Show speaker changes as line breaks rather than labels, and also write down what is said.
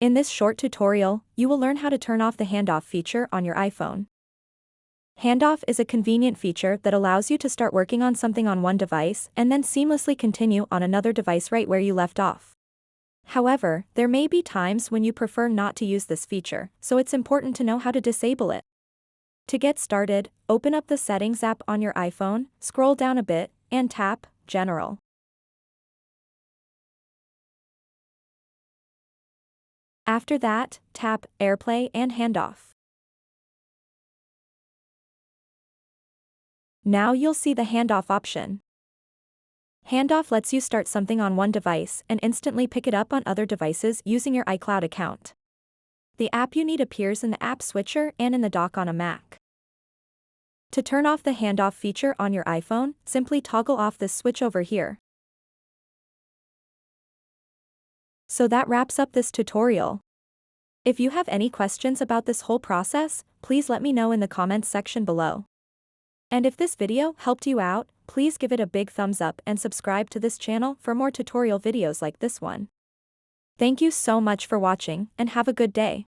In this short tutorial, you will learn how to turn off the handoff feature on your iPhone. Handoff is a convenient feature that allows you to start working on something on one device and then seamlessly continue on another device right where you left off. However, there may be times when you prefer not to use this feature, so it's important to know how to disable it. To get started, open up the Settings app on your iPhone, scroll down a bit, and tap General. After that, tap AirPlay and Handoff. Now you'll see the Handoff option. Handoff lets you start something on one device and instantly pick it up on other devices using your iCloud account. The app you need appears in the app switcher and in the dock on a Mac. To turn off the handoff feature on your iPhone, simply toggle off this switch over here. So that wraps up this tutorial. If you have any questions about this whole process, please let me know in the comments section below. And if this video helped you out, please give it a big thumbs up and subscribe to this channel for more tutorial videos like this one. Thank you so much for watching and have a good day.